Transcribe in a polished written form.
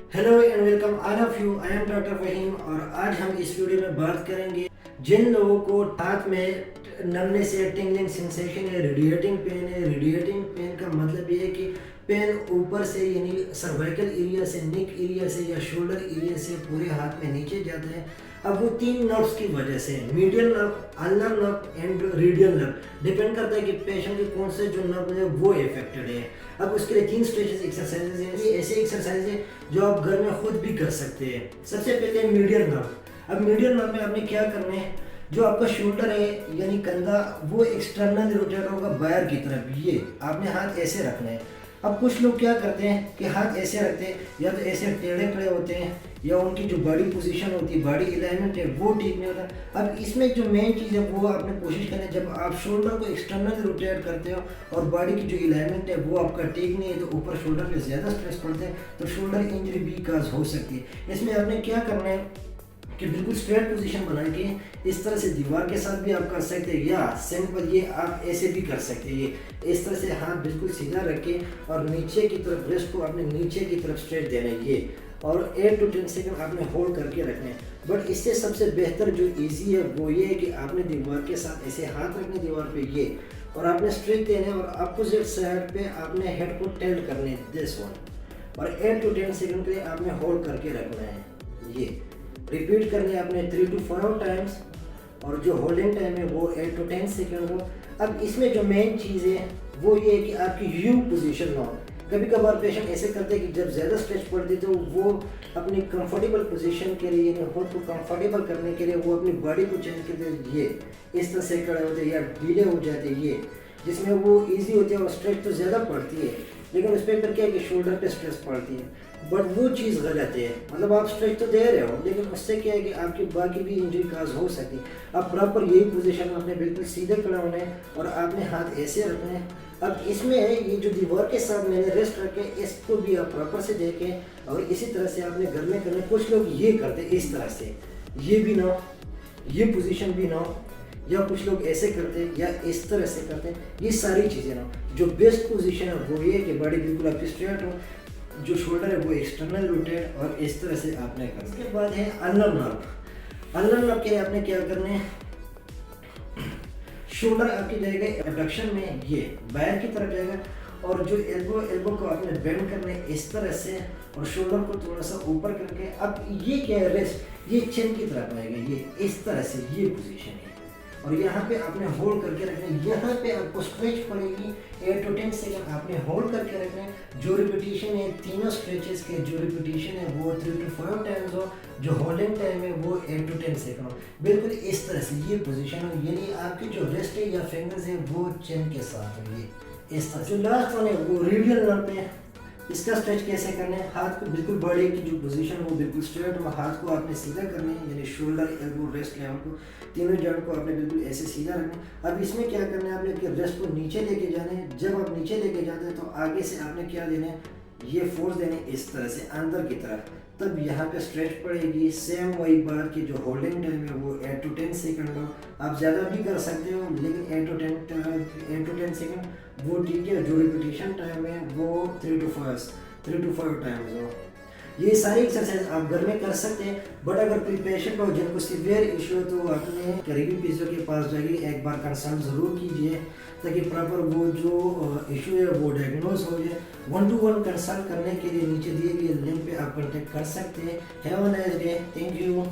Hello and welcome all of you. I am doctor Faheem और आज हम इस वीडियो में बात करेंगे जिन लोगों को हाथ में नमने से टिंगलिंग सेंसेशन है, रेडिएटिंग पेन है। रेडिएटिंग पेन का मतलब ये है कि पेन ऊपर से यानी सर्वाइकल एरिया से, नेक एरिया से या शोल्डर एरिया से पूरे हाथ में नीचे जाता है। अब वो तीन नर्व्स की वजह से, medial nerve, ulnar nerve and radial nerve, depend करता है कि पेशेंट के कौन से जो नर्व है वो इफेक्टेड है। अब उसके लिए 3 स्ट्रेचेस एक्सरसाइजेज हैं। ये ऐसे एक्सरसाइज है जो आप घर में खुद भी कर सकते हैं। सबसे पहले मीडियल नर्व। अब मीडियल नर्व में आपने क्या करना है, जो आपका शोल्डर है यानी कंधा, वो एक्सटर्नल रोटेट होगा बाहर की तरफ। ये आपने हाथ ऐसे रखना है। अब कुछ लोग क्या करते हैं कि हाथ ऐसे रखते हैं, या तो ऐसे टेढ़े खड़े होते हैं, या उनकी जो बॉडी पोजीशन होती है, बॉडी अलाइनमेंट है, वो ठीक नहीं होता। अब इसमें जो मेन चीज़ है वो आपने कोशिश करनी है, जब आप शोल्डर को एक्सटर्नल रोटेट करते हो और बॉडी की जो अलाइनमेंट है वो आपका ठीक नहीं है, तो ऊपर शोल्डर पे ज़्यादा स्ट्रेस पड़ता है, तो शोल्डर इंजरी भी काज हो सकती है। इसमें आपने क्या करना है कि बिल्कुल स्ट्रेट पोजीशन बना के इस तरह से दीवार के साथ भी आप कर सकते हैं, या सिंपल ये आप ऐसे भी कर सकते हैं। ये इस तरह से हाथ बिल्कुल सीधा रख के और नीचे की तरफ ब्रेस्ट को आपने नीचे की तरफ स्ट्रेट देना है ये, और 8 to 10 सेकंड आपने होल्ड करके रखना है। बट इससे सबसे बेहतर जो इजी है वो ये है कि आपने दीवार के साथ ऐसे हाथ रखने दीवार पे ये, और आपने स्ट्रेट देने और अपोजिट साइड पे आपने हेड को टिल्ट करने दिस वन, और 8 to 10 सेकंड के लिए आपने होल्ड करके रखना है। ये रिपीट करने आपने 3 to 4 टाइम्स, और जो होल्डिंग टाइम है वो 8 to 10 सेकंड हो। अब इसमें जो मेन चीज़ है वो ये है कि आपकी यू पोजीशन हो। कभी कभार पेशेंट ऐसे करते हैं कि जब ज़्यादा स्ट्रेच पड़ती है तो वो अपनी कंफर्टेबल पोजीशन के लिए, यानी खुद को कंफर्टेबल करने के लिए वो अपनी बॉडी को चेंज करते हैं, ये इस तरह से खड़े होते हैं या ढीले हो जाते हैं, ये जिसमें वो ईजी होती है और स्ट्रेच तो ज़्यादा पड़ती है, लेकिन उस पर क्या है कि शोल्डर पे स्ट्रेस पड़ती है। बट वो चीज़ गलत है, मतलब आप स्ट्रेच तो दे रहे हो लेकिन उससे क्या है कि आपकी बाकी भी इंजरी काज हो सकती है। अब प्रॉपर यही पोजीशन में आपने बिल्कुल सीधे खड़ा होना है और आपने हाथ ऐसे रखने हैं। अब इसमें ये जो दीवार के साथ मैंने रेस्ट रखे, इसको भी आप प्रॉपर से देखें, और इसी तरह से आपने घर में करना। कुछ लोग ये करते हैं इस तरह से, ये भी ना हो, ये पोजीशन भी ना हो, या कुछ लोग ऐसे करते हैं या इस तरह से करते हैं, ये सारी चीज़ें ना। जो बेस्ट पोजीशन है वो ये है कि बॉडी बिल्कुल आपकी स्ट्रेट हो, जो शोल्डर है वो एक्सटर्नल रोटेट, और इस तरह से आपने करना। इसके बाद है अल्नर नर्व। अल्नर नर्व के आपने क्या करना है, शोल्डर आपकी जाएगा एबडक्शन में, ये बाहर की तरफ जाएगा, और जो एल्बो को आपने बेंड करना है इस तरह से, और शोल्डर को थोड़ा सा ऊपर करके। अब ये क्या है, रेस्ट ये चिन की तरफ आएगा, ये इस तरह से, ये पोजीशन है, और यहाँ पे आपने होल्ड करके रखना है। यहाँ पे आपको स्ट्रेच पड़ेगी 8 to 10 सेकंड आपने होल्ड करके रखना है। जो रिपीटिशन है तीनों स्ट्रेचेस के, जो रिपीटिशन है वो 3 to 5 टाइम्स हो, जो होल्डिंग टाइम है वो 8 to 10 सेकंड हो। बिल्कुल इस तरह से ये पोजीशन हो, यानी आपकी जो रिस्ट है या फिंगर्स है वो चिन के साथ हो, ये इस तरह। जो लास्ट वन है वो रेडियल नर्व पे है। इसका स्ट्रेच कैसे करना है, हाथ को बिल्कुल बॉडी की जो पोजीशन वो बिल्कुल स्ट्रेट हो, हाथ को आपने सीधा करना है, यानी शोल्डर, एल्बो, रेस्ट लेवल को, तीनों जॉइंट को आपने बिल्कुल ऐसे सीधा रखना है। अब इसमें क्या करना है, आपने कि रेस्ट को नीचे लेके जाना है। जब आप नीचे लेके जाते हैं तो आगे से आपने क्या देना है, ये फोर्स देने इस तरह से अंदर की तरफ, तब यहाँ पे स्ट्रेच पड़ेगी। सेम वही बात की जो होल्डिंग टाइम है वो 8 to 10 सेकंड हो। आप ज़्यादा भी कर सकते हो लेकिन 8 to 10 सेकंड वो ठीक है। जो रिपीटिशन टाइम है वो 3 to 5 टाइम्स हो। ये सारी एक्सरसाइज आप घर में कर सकते हैं। बट अगर कोई पेशेंट हो जिनको सीवियर इशू है तो अपने करीबी फिजियो के पास जाइए, एक बार कंसल्ट ज़रूर कीजिए, ताकि प्रॉपर वो जो इशू है वो डायग्नोज हो जाए। 1 to 1 कंसल्ट करने के लिए नीचे दिए गए लिंक पे आप कॉन्टेक्ट कर सकते हैं। Have a nice day, thank you.